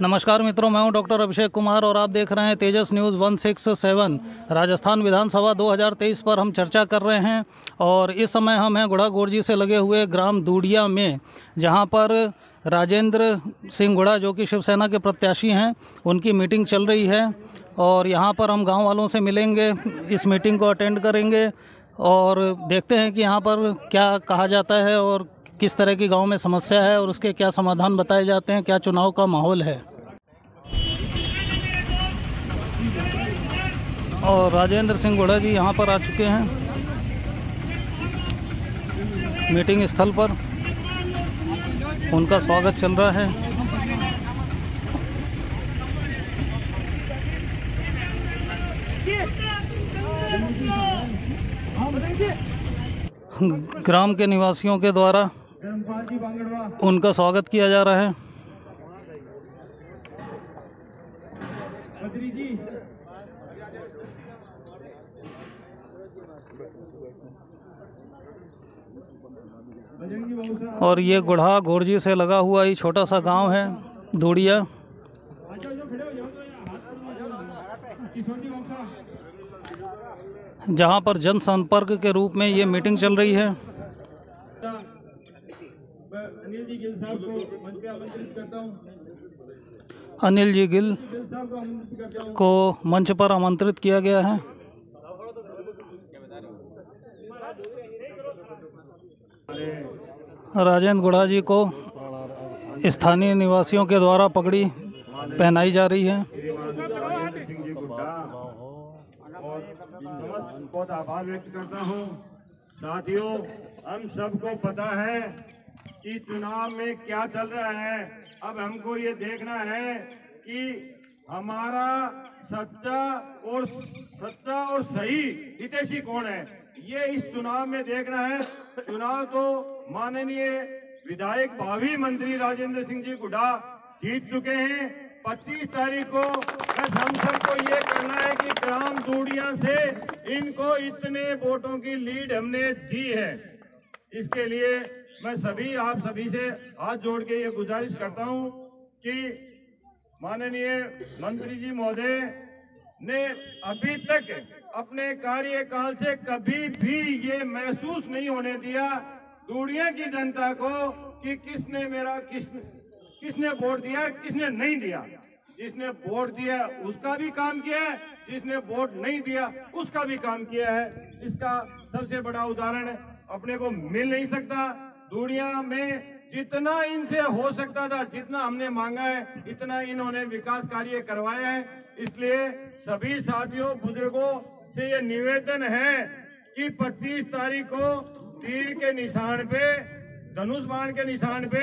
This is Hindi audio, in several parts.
नमस्कार मित्रों, मैं हूं डॉक्टर अभिषेक कुमार और आप देख रहे हैं तेजस न्यूज़ 167। राजस्थान विधानसभा 2023 पर हम चर्चा कर रहे हैं और इस समय हम हैं गुढ़ा गोरजी से लगे हुए ग्राम दूडिया में, जहां पर राजेंद्र सिंह गुढ़ा जो कि शिवसेना के प्रत्याशी हैं, उनकी मीटिंग चल रही है और यहां पर हम गांव वालों से मिलेंगे, इस मीटिंग को अटेंड करेंगे और देखते हैं कि यहाँ पर क्या कहा जाता है और किस तरह की गांव में समस्या है और उसके क्या समाधान बताए जाते हैं, क्या चुनाव का माहौल है। और राजेंद्र सिंह गुढ़ा जी यहाँ पर आ चुके हैं मीटिंग स्थल पर, उनका स्वागत चल रहा है। ग्राम के निवासियों के द्वारा उनका स्वागत किया जा रहा है। और ये गुढ़ा गोरजी से लगा हुआ ही छोटा सा गांव है दूडिया, जहां पर जनसंपर्क के रूप में ये मीटिंग चल रही है। अनिल जी गिल को मंच पर आमंत्रित किया गया है। राजेंद्र गुढ़ा जी को स्थानीय निवासियों के द्वारा पगड़ी पहनाई जा रही है। बहुत आभार व्यक्त करता हूँ। साथियों, हम सबको पता है कि चुनाव में क्या चल रहा है। अब हमको ये देखना है कि हमारा सच्चा और सही हितैषी कौन है, ये इस चुनाव में देखना है। चुनाव तो माननीय विधायक भावी मंत्री राजेंद्र सिंह जी गुढ़ा जीत चुके हैं। 25 तारीख को बस हम सबको ये करना है कि ग्राम दूडिया से इनको इतने वोटों की लीड हमने दी है। इसके लिए मैं आप सभी से हाथ जोड़ के ये गुजारिश करता हूं कि माननीय मंत्री जी महोदय ने अभी तक अपने कार्यकाल से कभी भी ये महसूस नहीं होने दिया दूडिया की जनता को कि किसने वोट दिया, किसने नहीं दिया। जिसने वोट दिया उसका भी काम किया है, जिसने वोट नहीं दिया उसका भी काम किया है। इसका सबसे बड़ा उदाहरण अपने को मिल नहीं सकता। दूडिया में जितना इनसे हो सकता था, जितना हमने मांगा है, इतना इन्होंने विकास कार्य करवाया है। इसलिए सभी साथियों बुजुर्गों से ये निवेदन है कि 25 तारीख को तीर के निशान पे, धनुष बाण के निशान पे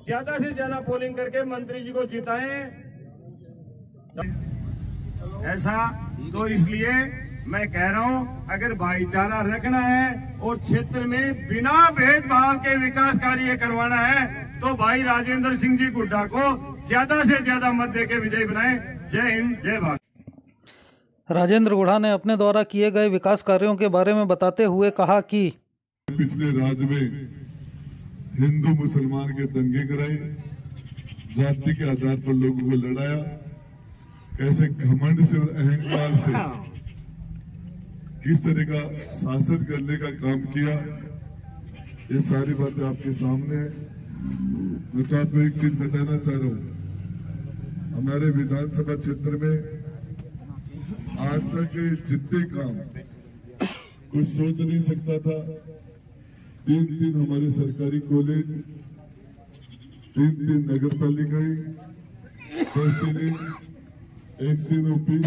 ज्यादा से ज्यादा पोलिंग करके मंत्री जी को जिताएं। ऐसा तो इसलिए मैं कह रहा हूं, अगर भाईचारा रखना है और क्षेत्र में बिना भेदभाव के विकास कार्य करवाना है तो भाई राजेंद्र सिंह जी गुढ़ा को ज्यादा से ज्यादा मत देके विजयी बनाएं। जय हिंद, जय भारत। राजेंद्र गुढ़ा ने अपने द्वारा किए गए विकास कार्यों के बारे में बताते हुए कहा कि पिछले राज्य में हिंदू मुसलमान के दंगे कराए, जाति के आधार पर लोगों को लड़ाया, कैसे घमंड से और अहंकार से किस तरह का शासन करने का काम किया, ये सारी बातें आपके सामने है। मैं तो आपको एक चीज बताना चाह रहा हूँ, हमारे विधानसभा क्षेत्र में आज तक जितने काम कुछ सोच नहीं सकता था, 3 हमारे सरकारी कॉलेज, 3 नगर पालिकाएं, एक्शन ऑफिस,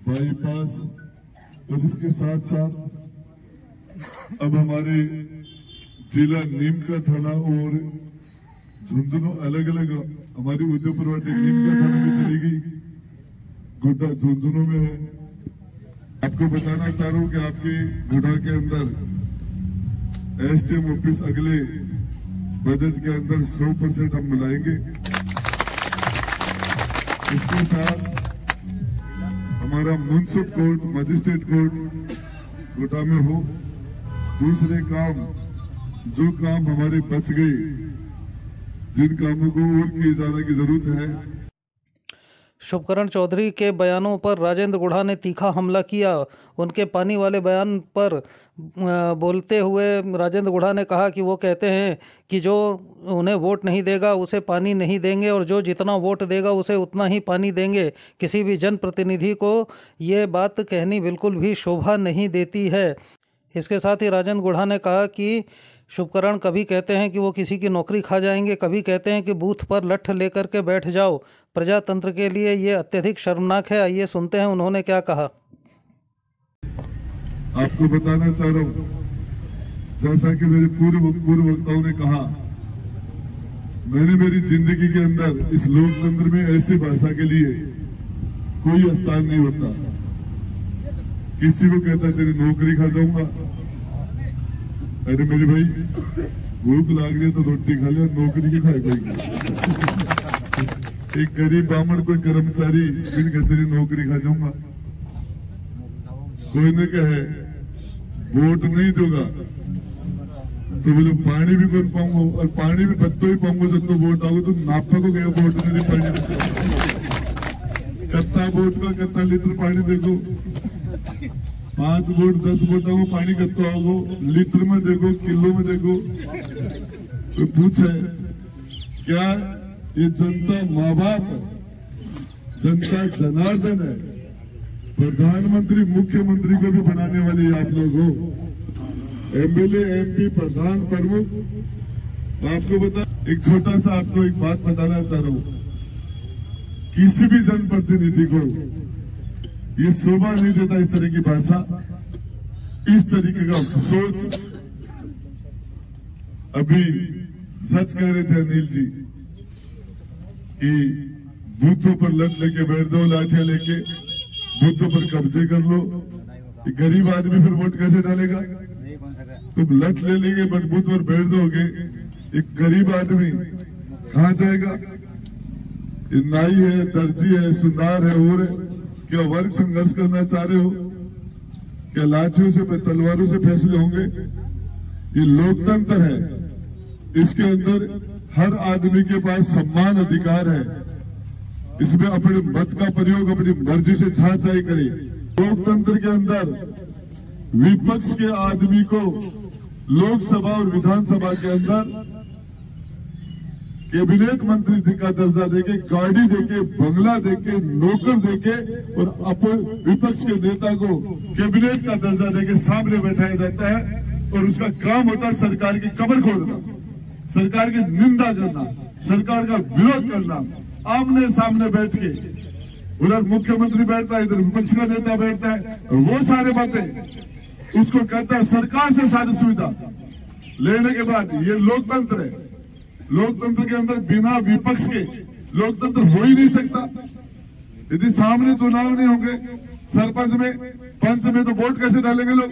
बाईपास, और इसके साथ साथ अब हमारे जिला नीम का थाना और झुंझुनू अलग अलग हमारी उदयपुर नीम का थाना में चली गई, गुढ़ा झुंझुनू में है। आपको बताना चाह रहा हूँ कि आपके गुढ़ा के अंदर एसटीएम ऑफिस अगले बजट के अंदर 100% हम मिलाएंगे। इसके साथ हमारा मुंसिफ कोर्ट, मजिस्ट्रेट कोर्ट गुढ़ा में हो। दूसरे काम जो काम हमारे बच गए जिन कामों को और किए जाने की जरूरत है। शुभकरण चौधरी के बयानों पर राजेंद्र गुढ़ा ने तीखा हमला किया। उनके पानी वाले बयान पर बोलते हुए राजेंद्र गुढ़ा ने कहा कि वो कहते हैं कि जो उन्हें वोट नहीं देगा उसे पानी नहीं देंगे और जो जितना वोट देगा उसे उतना ही पानी देंगे। किसी भी जनप्रतिनिधि को ये बात कहनी बिल्कुल भी शोभा नहीं देती है। इसके साथ ही राजेंद्र गुढ़ा ने कहा कि शुभकरण कभी कहते हैं कि वो किसी की नौकरी खा जाएंगे, कभी कहते हैं कि बूथ पर लठ लेकर के बैठ जाओ। प्रजातंत्र के लिए ये अत्यधिक शर्मनाक है। आइए सुनते हैं उन्होंने क्या कहा। आपको बताना चाह रहा हूं, जैसा कि मेरे पूर्व वक्ताओं ने कहा, मैंने मेरी जिंदगी के अंदर इस लोकतंत्र में ऐसी भाषा के लिए कोई स्थान नहीं होता। किसी को कहता तेरी नौकरी खा जाऊंगा, अरे मेरे भाई भूख लाग रही है तो रोटी खा ले, नौकरी की खाए कोई। एक गरीब ब्राह्मण कोई कर्मचारी बिन कहते तेरी नौकरी खा जाऊंगा। कोई ने कहे वोट नहीं दूंगा तो बोले पानी भी कर पाऊंगा, और पानी भी बच्चों ही पाऊंगा जब तो वोट आओगे। तो नाफा को गया वोट नहीं पानी, कत्ता वोट का कत्ता लीटर पानी देखो, 5 वोट 10 वोट आओ पानी कत्ता आओ, लीटर में देखो, किलो में देखो। तो पूछे क्या ये जनता माँ बाप है, जनता जनार्दन है, प्रधानमंत्री मुख्यमंत्री को भी बनाने वाले आप लोग हो, एमएलए एमपी प्रधान प्रमुख। आपको बता, एक छोटा सा आपको एक बात बताना चाह रहा हूं, किसी भी जनप्रतिनिधि को ये शोभा नहीं देता इस तरह की भाषा, इस तरीके का सोच। अभी सच कह रहे थे अनिल जी कि बूथों पर लठ लेके बैठ जाओ, लाठियां लेके बूथों पर कब्जे कर लो। गरीब आदमी फिर वोट कैसे डालेगा? तुम लठ ले लेंगे बट बूथ पर बैठ जाओगे, एक गरीब आदमी कहां जाएगा? नाई है, दर्जी है, सुनार है, और है। क्या वर्ग संघर्ष करना चाह रहे हो? क्या लाठियों से तलवारों से फैसले होंगे? ये लोकतंत्र है, इसके अंदर हर आदमी के पास सम्मान अधिकार है। इसमें अपने मत का प्रयोग अपनी मर्जी से जहां चाहे करे। लोकतंत्र के अंदर विपक्ष के आदमी को लोकसभा और विधानसभा के अंदर कैबिनेट मंत्री का दर्जा देके, गाड़ी देके, बंगला देके, नौकर देके और विपक्ष के नेता को कैबिनेट का दर्जा देके सामने बैठाया जाता है। और उसका काम होता है सरकार की कमर खोदना, सरकार की निंदा करना, सरकार का विरोध करना। आमने सामने बैठ के उधर मुख्यमंत्री बैठता है, इधर विपक्ष का नेता बैठता है, और वो सारे बातें उसको कहता है सरकार से सारी सुविधा लेने के बाद। ये लोकतंत्र है। लोकतंत्र के अंदर बिना विपक्ष के लोकतंत्र हो ही नहीं सकता। यदि सामने चुनाव नहीं होंगे, सरपंच में, पंच में, तो वोट कैसे डालेंगे लोग?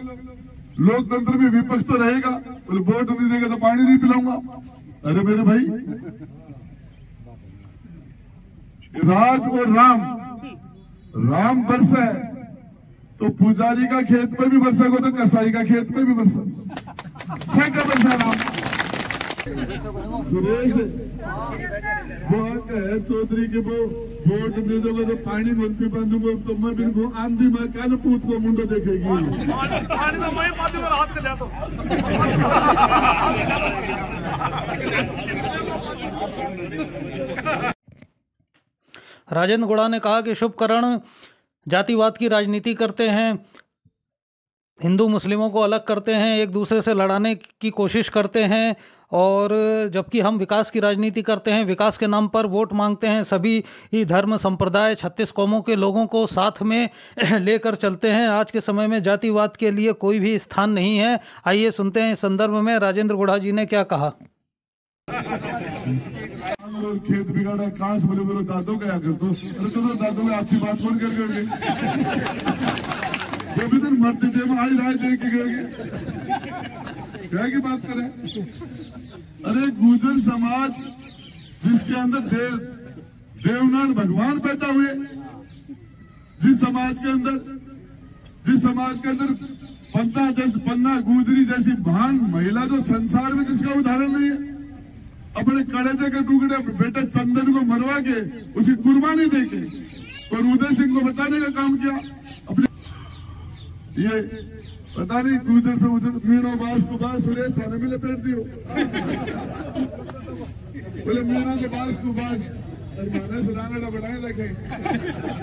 लोकतंत्र में विपक्ष तो रहेगा, तो वोट नहीं देगा तो पानी नहीं पिलाऊंगा। अरे मेरे भाई, राज और राम बरसा है तो पुजारी का खेत में भी बरसा हो, तो कसाई का खेत में भी बरसा, का बरसा राम। सुरेश वो है चौधरी के वो वोट दे दोगे तो पानी मन पी बांधूंगा, तो मैं बिल्कुल आंधी में क्या न पूत को मुंडो देखेगी। पानी तो मैं हाथ के ले राजेंद्र गुढ़ा ने कहा कि शुभकरण जातिवाद की राजनीति करते हैं, हिंदू मुस्लिमों को अलग करते हैं, एक दूसरे से लड़ाने की कोशिश करते हैं, और जबकि हम विकास की राजनीति करते हैं, विकास के नाम पर वोट मांगते हैं, सभी ही धर्म संप्रदाय 36 कौमों के लोगों को साथ में लेकर चलते हैं। आज के समय में जातिवाद के लिए कोई भी स्थान नहीं है। आइए सुनते हैं इस संदर्भ में राजेंद्र गुढ़ा जी ने क्या कहा। खेत बिगाड़ा काश बोले बोलो दादो क्या कर दो, अरे तो दादो में अच्छी बात कौन कर गए? वो भी दिन मरते थे आज राय दे के गए, क्या की बात करें? अरे गुर्जर समाज जिसके अंदर देवनारायण भगवान पैदा हुए, जिस समाज के अंदर पन्ना गुजरी जैसी महान महिला जो संसार में जिसका उदाहरण नहीं है, अपने कलेजे के टुकड़े बेटे चंदन को मरवा के उसकी कुर्बानी देके और उदय सिंह को बचाने का काम किया। अपने ये पता नहीं गुजर से उजर मीनो बास को बास सुरेश थाने में लपेट दियो। बोले मीना के बास को बास माने से रांगड़ा बढ़ाए रखे,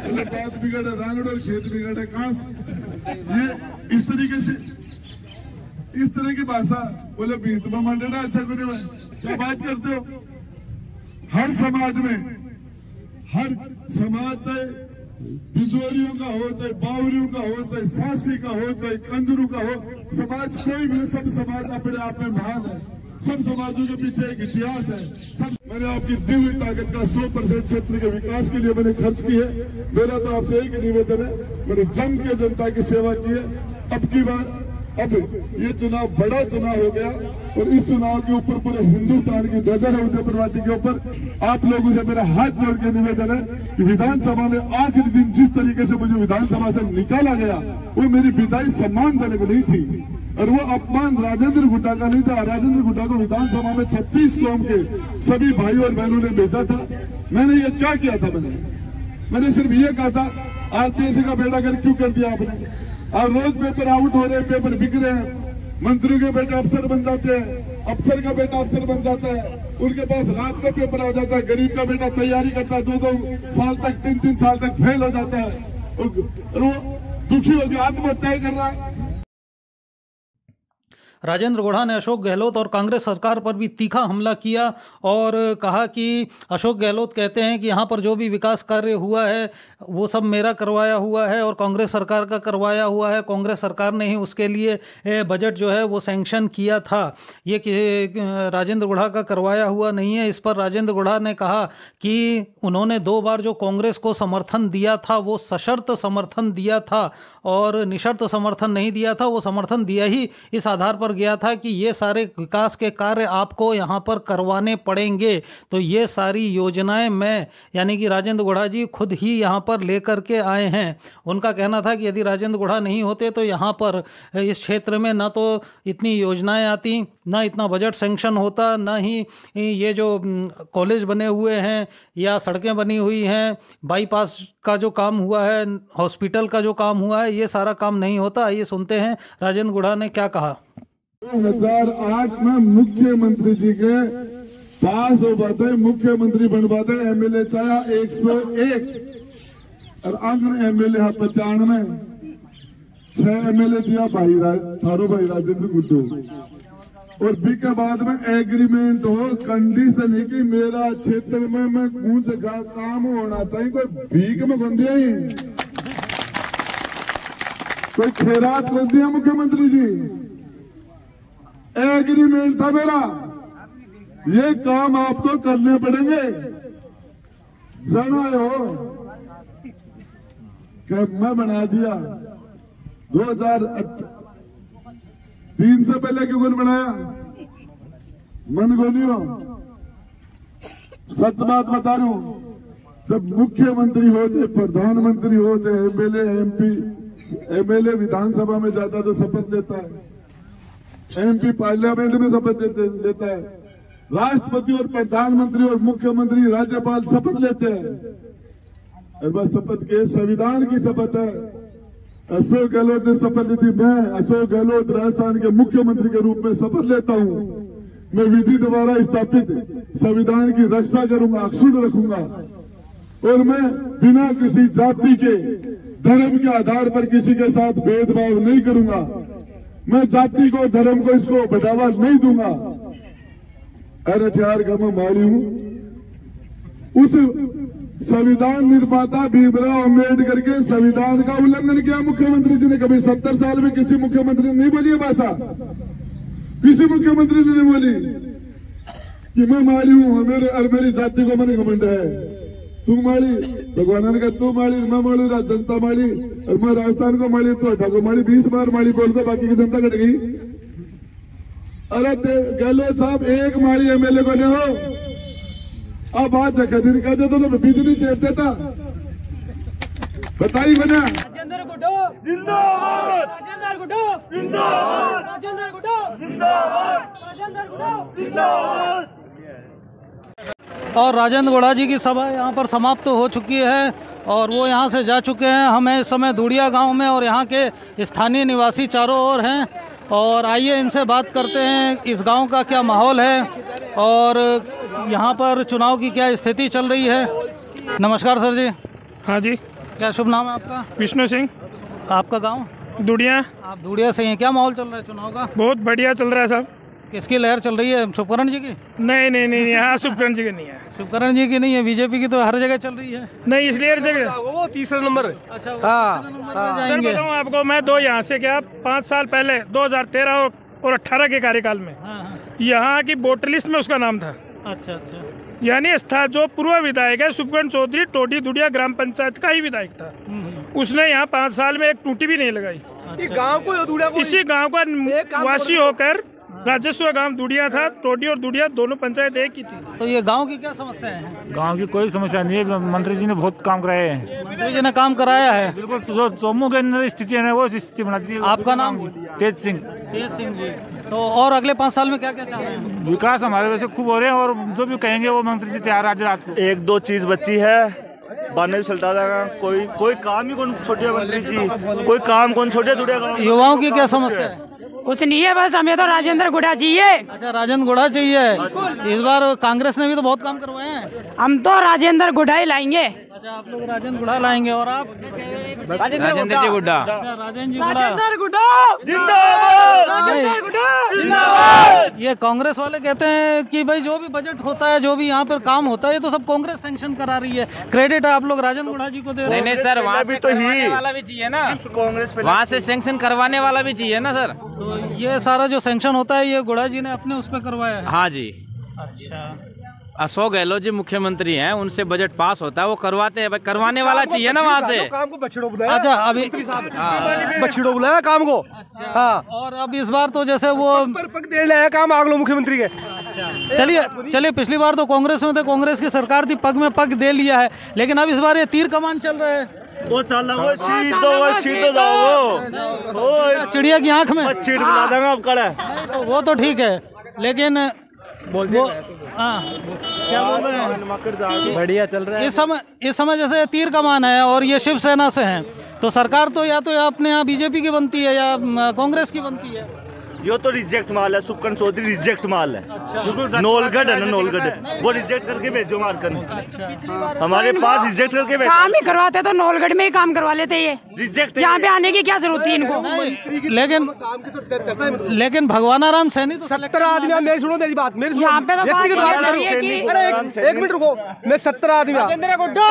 बोले बात बिगड़े रांगड़ और खेत बिगड़े कांस। ये इस तरीके से इस तरह की भाषा बोले बीतमा मंडेड़ा अच्छा गुने में क्या बात करते हो। हर समाज में हर समाज चाहे बिजोरियों का हो, चाहे बावरियों का हो, चाहे सासी का हो, चाहे कंजरों का हो, समाज कोई भी, सब समाज अपने आप में महान है। सब समाजों के पीछे एक इतिहास है। सब मैंने आपकी दिव्य ताकत का 100% क्षेत्र के विकास के लिए मैंने खर्च की है। मेरा तो आपसे एक निवेदन है, मैंने जम के जनता की सेवा की है। अब की बार अब ये चुनाव बड़ा चुनाव हो गया और इस चुनाव के ऊपर पूरे हिंदुस्तान की नजर है उदयपुर वाटी के ऊपर। आप लोगों से मेरा हाथ जोड़ के निवेदन है कि विधानसभा में आखिरी दिन जिस तरीके से मुझे विधानसभा से निकाला गया वो मेरी विदाई सम्मानजनक नहीं थी और वो अपमान राजेंद्र गुड्डा का नहीं था। राजेंद्र गुड्डा को विधानसभा में 36 कौम के सभी भाई और बहनों ने भेजा था। मैंने ये क्या किया था? मैंने सिर्फ ये कहा था आरपीएससी का बेड़ा कर क्यों कर दिया आपने? और रोज पेपर आउट हो रहे हैं, पेपर बिक रहे हैं। मंत्रियों के बेटे अफसर बन जाते हैं, अफसर का बेटा अफसर बन जाता है, उनके पास रात का पेपर आ जाता है। गरीब का बेटा तैयारी करता है, 2-2 साल तक 3-3 साल तक फेल हो जाता है और वो दुखी होकर आत्महत्या कर रहा है। राजेंद्र गुढ़ा ने अशोक गहलोत और कांग्रेस सरकार पर भी तीखा हमला किया और कहा कि अशोक गहलोत कहते हैं कि यहाँ पर जो भी विकास कार्य हुआ है वो सब मेरा करवाया हुआ है और कांग्रेस सरकार का करवाया हुआ है। कांग्रेस सरकार ने ही उसके लिए बजट जो है वो सैंक्शन किया था, ये राजेंद्र गुढ़ा का करवाया हुआ नहीं है। इस पर राजेंद्र गुढ़ा ने कहा कि उन्होंने 2 बार जो कांग्रेस को समर्थन दिया था वो सशर्त समर्थन दिया था और निशर्त समर्थन नहीं दिया था। वो समर्थन दिया ही इस आधार पर गया था कि ये सारे विकास के कार्य आपको यहाँ पर करवाने पड़ेंगे। तो ये सारी योजनाएं मैं यानी कि राजेंद्र गुढ़ा जी खुद ही यहाँ पर लेकर के आए हैं। उनका कहना था कि यदि राजेंद्र गुढ़ा नहीं होते तो यहाँ पर इस क्षेत्र में ना तो इतनी योजनाएं आती, ना इतना बजट सेंक्शन होता, ना ही ये जो कॉलेज बने हुए हैं या सड़कें बनी हुई हैं, बाईपास का जो काम हुआ है, हॉस्पिटल का जो काम हुआ है, ये सारा काम नहीं होता। आइए सुनते हैं राजेंद्र गुढ़ा ने क्या कहा। 2008 में मुख्यमंत्री जी के पास हो पाते, मुख्यमंत्री बन पाते, एमएलए चाहे 101 और अंग्र एमएलए 95, 6 एमएलए दिया थारो भाई राजेंद्र गुड्डू और बी के बाद में एग्रीमेंट हो, कंडीशन है कि मेरा क्षेत्र में मैं कौन जगह काम होना चाहिए, कोई भीख में बन दिया ही, कोई खैरात कर दिया मुख्यमंत्री जी। एग्रीमेंट था मेरा, ये काम आपको करने पड़ेंगे। जाना हो कि मैं बना दिया 2003 से पहले क्यों कौन बनाया? मन गोलियो सच बात बता रहा हूं, जब मुख्यमंत्री हो चाहे प्रधानमंत्री हो चाहे एमएलए एमपी, एमएलए विधानसभा में जाता तो शपथ लेता है, एमपी पार्लियामेंट में शपथ लेता है, राष्ट्रपति और प्रधानमंत्री और मुख्यमंत्री राज्यपाल शपथ लेते हैं। और बस शपथ के संविधान की शपथ है। अशोक गहलोत ने शपथ ली थी, मैं अशोक गहलोत राजस्थान के मुख्यमंत्री के रूप में शपथ लेता हूं, मैं विधि द्वारा स्थापित संविधान की रक्षा करूंगा, अक्षुण्ण रखूंगा और मैं बिना किसी जाति के धर्म के आधार पर किसी के साथ भेदभाव नहीं करूंगा, मैं जाति को धर्म को इसको बढ़ावा नहीं दूंगा। अरे हथियार का मैं माली हूं। उस संविधान निर्माता भीमराव अम्बेडकर के संविधान का उल्लंघन किया मुख्यमंत्री जी ने। कभी 70 साल में किसी मुख्यमंत्री ने नहीं बोली है भाषा, किसी मुख्यमंत्री ने नहीं बोली कि मैं माली हूं और मेरी जाति को मैंने घमंड है। तू माली, भगवान ने कहा तू माली, मैं माली, जनता माली और मैं राजस्थान को माली, तो ठाकुर माली 20 बार माली बोल दो, बाकी की जनता कट गई। अरे गहलोत साहब एक माली एमएलए को ले हो, अब आज जगह दिन कह देता तो बिजली चेप देता। बताइए बना राजेंद्र गुड्डू जिंदाबाद, राजेंद्र गुड्डू जिंदाबाद, राजेंद्र गुड्डू जिंदाबाद, राजेंद्र गुड्डू जिंदाबाद। और राजेंद्र गुढ़ा जी की सभा यहाँ पर समाप्त हो चुकी है और वो यहाँ से जा चुके हैं। हम हैं इस समय दूड़िया गांव में और यहाँ के स्थानीय निवासी चारों ओर हैं और आइए इनसे बात करते हैं इस गांव का क्या माहौल है और यहाँ पर चुनाव की क्या स्थिति चल रही है। नमस्कार सर जी। हाँ जी, क्या शुभ नाम है आपका? विष्णु सिंह, आपका गांव? दुड़िया। आप दूड़िया से हैं। क्या माहौल चल रहा है चुनाव का? बहुत बढ़िया चल रहा है साहब। किसकी लहर चल रही है? शुभकरण जी की? नहीं नहीं नहीं, यहाँ शुभकरण जी की नहीं है। शुभकरण जी की नहीं है, बीजेपी की तो हर जगह चल रही है। नहीं, इसलिए हर जगह वो तीसरा नंबर। अच्छा, हाँ, नंबर सर जाएंगे। बताऊँ आपको, मैं दो यहाँ से क्या 5 साल पहले 2013 और 18 के कार्यकाल में हाँ, हाँ। यहाँ की वोटर लिस्ट में उसका नाम था। अच्छा अच्छा। यानी जो पूर्व विधायक है शुभकरण चौधरी, टोडी दुड़िया ग्राम पंचायत का ही विधायक था। उसने यहाँ 5 साल में एक टूटी भी नहीं लगाई। गांव को दुड़िया को इसी गांव का वासी होकर राजस्व गांव दुड़िया था। टोडी और दुड़िया दोनों पंचायत एक ही थी। तो ये गांव की क्या समस्या है? गांव की कोई समस्या नहीं है। मंत्री जी ने बहुत काम कराए हैं। मंत्री जी ने काम कराया है। बिल्कुल, जो जम्मू के अंदर स्थिति है ना, वो स्थिति बना दी है। आपका नाम? तेज सिंह। तेज सिंह जी। तो और अगले 5 साल में क्या क्या चाह रहे हैं? विकास हमारे वैसे खूब हो रहे हैं और जो भी कहेंगे वो मंत्री जी तैयार आज रात को। 1-2 चीज बची है, बाद में भी चलता रहेगा। कोई काम ही कौन छोड़े मंत्री जी, कोई काम कौन छोड़े दुड़िया गाँव। युवाओं की क्या समस्या है? कुछ नहीं है, बस हमें तो राजेंद्र गुढ़ा चाहिए। अच्छा, राजेंद्र गुढ़ा चाहिए। इस बार कांग्रेस ने भी तो बहुत काम करवाए हैं। हम तो राजेंद्र गुढ़ा ही लाएंगे। अच्छा, आप लोग राजेंद्र गुढ़ा लाएंगे और आप? राजेंद्र जी गुड्डा। अच्छा, राजेंद्र जी गुढ़ा। ये कांग्रेस वाले कहते हैं कि भाई जो भी बजट होता है, जो भी यहाँ पर काम होता है, ये तो सब कांग्रेस सैंक्शन करा रही है। क्रेडिट आप लोग राजेंद्र गुढ़ा जी को दे रहे हैं। नहीं सर, वहाँ भी तो ही वाला भी चाहिए ना, कांग्रेस पे वहाँ से सैंक्शन करवाने वाला भी चाहिए ना सर। तो ये सारा जो सैंक्शन होता है ये गुढ़ा जी ने अपने उस पर करवाया है। हाँ जी, अच्छा, अशोक गहलोत जी मुख्यमंत्री हैं, उनसे बजट पास होता है, वो करवाते हैं। करवाने वाला चाहिए ना वहाँ से। काम को बछड़ो बुलाया। अच्छा, अभी बछड़ो बुलाया काम को। हाँ, और अब इस बार तो जैसे वो पग दे लाया काम आगलो मुख्यमंत्री के। चलिए पिछली बार तो कांग्रेस में थे, कांग्रेस की सरकार थी, पग में पग दे लिया है, लेकिन अब इस बार ये तीर कमान चल रहा है। वो चल रहा है, सीधो जाओ। वो चिड़िया की आंख में चीड़ बना देगा अब कड़ा। तो वो तो ठीक है, लेकिन वो हाँ क्या बोल रहे हैं? बढ़िया चल रहा है। इस समय जैसे तीर कमान है और ये शिवसेना से हैं, तो सरकार तो या तो अपने यहाँ बीजेपी की बनती है या कांग्रेस की बनती है। ये तो रिजेक्ट माल है, शुभकरण चौधरी रिजेक्ट माल है। नौलगढ़ है ना, नौलगढ़ वो रिजेक्ट करके भेजो मार्कर। हमारे पास रिजेक्ट करके भेजो। काम ही करवाते तो नौलगढ़ में ही काम करवा लेते। ये रिजेक्ट यहाँ पे आने की क्या जरूरत थी इनको? लेकिन भगवाना राम सैनी तो 17 आदमी। मेरी सुनो, मेरी बात मेरी सुनो। यहाँ पे तो बात व्यक्तिगत ये बात हो रही है कि- अरे एक मिनट रुको। मैं 17 आदमी राजेंद्र गुड्डा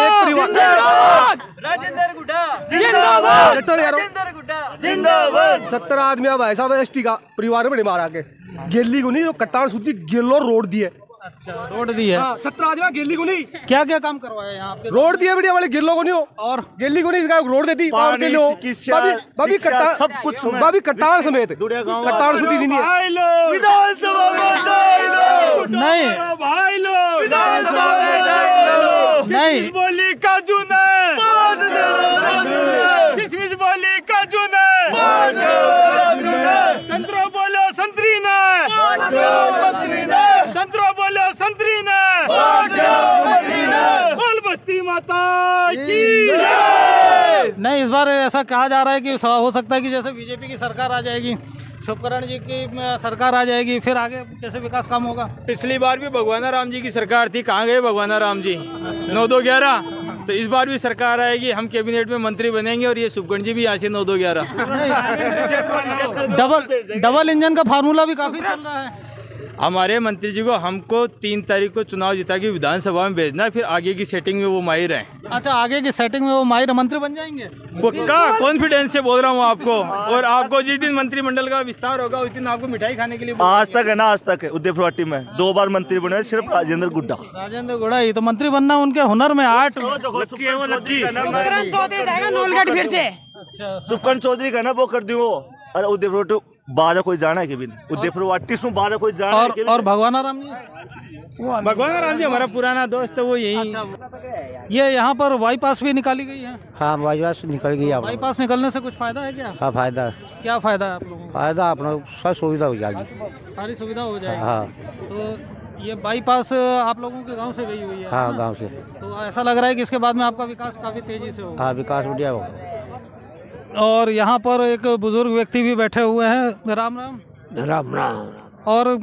जिंदाबाद। 17 आदमी भाई साहब एसटी का परिवार में मारा के गेली को नहीं, जो कट्टान सुधी गेलो रोड दिए। अच्छा, रोड दी है। 17 आदमी गेली को नहीं, क्या क्या काम करवाया यहाँ पे? रोड दिए बढ़िया वाले गिल्लो को नहीं हो और गेली को नहीं, इसका रोड देती पानी, के लिए चिकित्सा, बाबी शिक्षा, कट्टान सब कुछ में। बाबी कट्टान समेत दुड़िया गाँव कट्टान सुधी नहीं है। विधानसभा में जाए लो। नहीं भाई लो, विधानसभा में जाए लो। नहीं, बोली काजू ने, किसमिस बोली काजू ने, संतरो बोलो संतरी ने, संतरो बोलो संतरी ने, बोल बस्ती माता की। नहीं, इस बार ऐसा कहा जा रहा है कि हो सकता है कि जैसे बीजेपी की सरकार आ जाएगी, शुभकरण जी की सरकार आ जाएगी, फिर आगे कैसे विकास काम होगा। पिछली बार भी भगवाना राम जी की सरकार थी, कहाँ गए भगवाना राम जी? 9-2-11। तो इस बार भी सरकार आएगी, हम कैबिनेट में मंत्री बनेंगे और ये शुभकरण जी भी यहाँ से 9-2-11। डबल इंजन का फार्मूला भी काफी चल रहा है। हमारे मंत्री जी को हमको 3 तारीख को चुनाव जिता के विधानसभा में भेजना है, फिर आगे की सेटिंग में वो माहिर हैं। अच्छा, आगे की सेटिंग में वो माहिर मंत्री बन जाएंगे? पक्का कॉन्फिडेंस से बोल रहा हूँ आपको। और आपको जिस दिन मंत्रिमंडल का विस्तार होगा उस दिन आपको मिठाई खाने के लिए आज तक है ना, आज तक है उदयपुर में 2 बार मंत्री बने, सिर्फ राजेंद्र गुड्डा। राजेंद्र गुढ़ा ही तो मंत्री बनना, उनके हुनर में आर्ट। शुभकरण चौधरी जाएगा नौलगढ़ फिर से। अच्छा, शुभकरण चौधरी का ना वो कर दियो। अरे उदयपुर 12 कोई जाना है कि भी नहीं, उदयपुर 12 कोई जाना है कि और भगवाना राम जी? भगवान राम जी हमारा पुराना दोस्त है, वो यही। अच्छा, ये यहाँ पर बाईपास भी निकाली गई है। हाँ, बाईपास निकल गई। बाईपास निकलने से कुछ फायदा है क्या? हाँ, फायदा। क्या फायदा है आप लोगों को? फायदा अपना सब सुविधा हो जाएगी, सारी सुविधा हो जाएगी। हाँ। तो ये बाईपास आप लोगों के गांव से गई हुई है? हाँ, गांव से। तो ऐसा लग रहा है कि इसके बाद में आपका विकास काफ़ी तेज़ी से होगा? हाँ, विकास बढ़िया होगा। और यहाँ पर एक बुजुर्ग व्यक्ति भी बैठे हुए हैं। राम राम। राम राम। और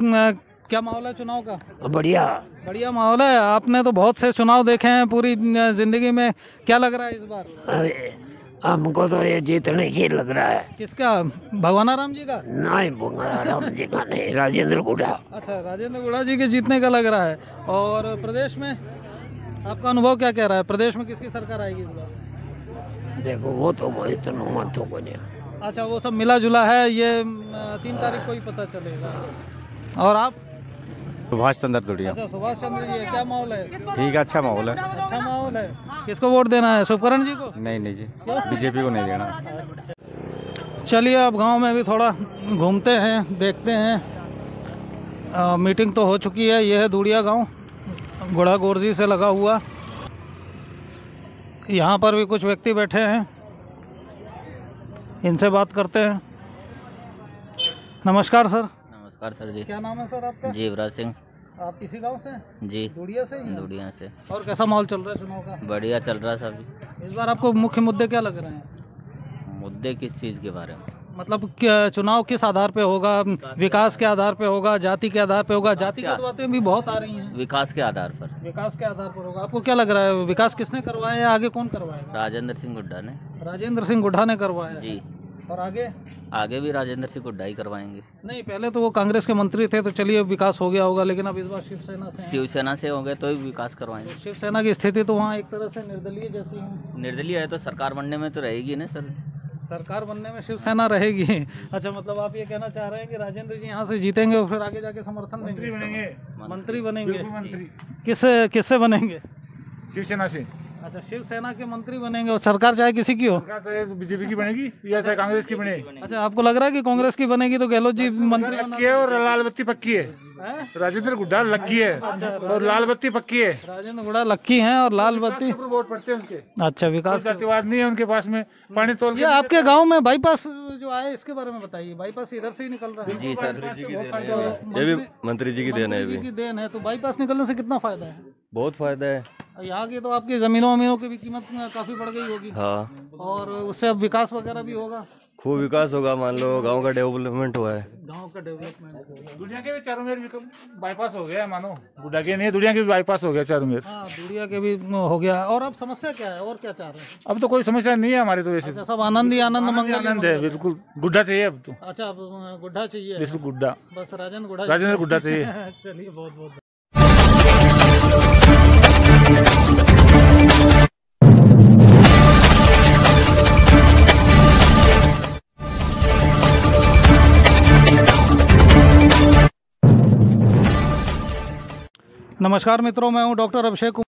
क्या माहौल है चुनाव का? बढ़िया बढ़िया माहौल है। आपने तो बहुत से चुनाव देखे हैं पूरी जिंदगी में, क्या लग रहा है इस बार? हमको तो ये जीतने की लग रहा है। किसका? भगवाना राम जी का? नहीं, भगवाना राम जी का नहीं, राजेंद्र गुड़ा। अच्छा, राजेंद्र गुड़ा जी के जीतने का लग रहा है। और प्रदेश में आपका अनुभव क्या कह रहा है? प्रदेश में किसकी सरकार आएगी इस बार? देखो वो तो मैं तो मत को नहीं। अच्छा, वो सब मिला जुला है, ये 3 तारीख को ही पता चलेगा। और आप? सुभाष चंद्र दुड़िया। अच्छा, सुभाष चंद्र जी, क्या माहौल है? ठीक है, अच्छा माहौल है। अच्छा माहौल है। किसको वोट देना है? शुभकरण जी को? नहीं जी, बीजेपी को नहीं देना। चलिए अब गांव में भी थोड़ा घूमते हैं, देखते हैं। मीटिंग तो हो चुकी है। यह है दूड़िया गांव, गुड़ा गोरजी से लगा हुआ। यहाँ पर भी कुछ व्यक्ति बैठे हैं, इनसे बात करते हैं। नमस्कार सर। नमस्कार सर जी। क्या नाम है सर आपका? जीवराज सिंह। आप किसी गांव से? जी, दूड़िया से ही? दूड़िया से। और कैसा माहौल चल रहा है चुनाव का? बढ़िया चल रहा है सर जी। इस बार आपको मुख्य मुद्दे क्या लग रहे हैं? मुद्दे किस चीज़ के बारे में? मतलब चुनाव किस आधार पे होगा? विकास के आधार पे होगा, जाति के आधार पे होगा? जातिगत बातें भी बहुत आ रही हैं। विकास के आधार पर। विकास के आधार पर होगा। आपको क्या लग रहा है, विकास किसने करवाया है? आगे कौन करवाएगा? राजेंद्र सिंह हुड्डा ने। राजेंद्र सिंह हुड्डा ने करवाया जी। और आगे? आगे भी राजेंद्र सिंह हुड्डा ही करवाएंगे। नहीं, पहले तो वो कांग्रेस के मंत्री थे, तो चलिए विकास हो गया होगा, लेकिन अब इस बार शिवसेना से हैं। शिवसेना से होंगे तो ही विकास करवाएंगे। तो शिवसेना की स्थिति तो वहाँ एक तरह से निर्दलीय जैसी है। निर्दलीय है तो सरकार बनने में तो रहेगी ना सर। सरकार बनने में शिवसेना रहेगी। अच्छा, मतलब आप ये कहना चाह रहे हैं कि राजेंद्र जी यहाँ से जीतेंगे और फिर आगे जाके समर्थन मंत्री बनेंगे। मंत्री बनेंगे? मंत्री किससे बनेंगे? शिवसेना से। अच्छा, शिवसेना के मंत्री बनेंगे। और सरकार चाहे किसी की हो? सरकार चाहे बीजेपी की बनेगी या चाहे कांग्रेस की बने। अच्छा, आपको लग रहा है कि कांग्रेस की बनेगी तो गहलोत जी मंत्री लक्की है और लाल बत्ती पक्की है। राजेंद्र गुड्डा लक्की है और लाल बत्ती पक्की है। राजेंद्र गुड्डा लक्की हैं और लाल बत्ती वोट पड़ते हैं उनके। अच्छा, विकास जातिवाद नहीं है उनके पास में। पानी तोल। ये आपके गांव में बाईपास जो आया, इसके बारे में बताइए। बाईपास इधर से ही निकल रहा है? जी सर। ये भी मंत्री जी की देन है। मंत्री जी की देन है। तो बाईपास निकलने से कितना फायदा है? बहुत फायदा है। यहाँ की तो आपकी जमीनों की भी कीमत काफी बढ़ गई होगी। हाँ, और उससे अब विकास वगैरह भी होगा। खूब विकास होगा। मान लो गांव का डेवलपमेंट हुआ है। गांव का डेवलपमेंट। दुनिया के भी चारों में बाईपास हो गया है। मानो गुड्डा के नहीं, दुनिया के भी बाईपास हो गया चारों में। हाँ, दुनिया के भी हो गया। और अब समस्या क्या है और क्या चाह रहे हैं? अब तो कोई समस्या नहीं है हमारे तो वैसे। अच्छा, सब आनंद ही आनंद मंगल आनंद है। बिल्कुल गुड्डा चाहिए अब तो। अच्छा, अब गुड्डा चाहिए? बिल्कुल गुड्डा, बस राजेंद्र गुड्डा। राजेंद्र गुड्डा चाहिए। चलिए, बहुत बहुत। नमस्कार मित्रों, मैं हूं डॉक्टर अभिषेक।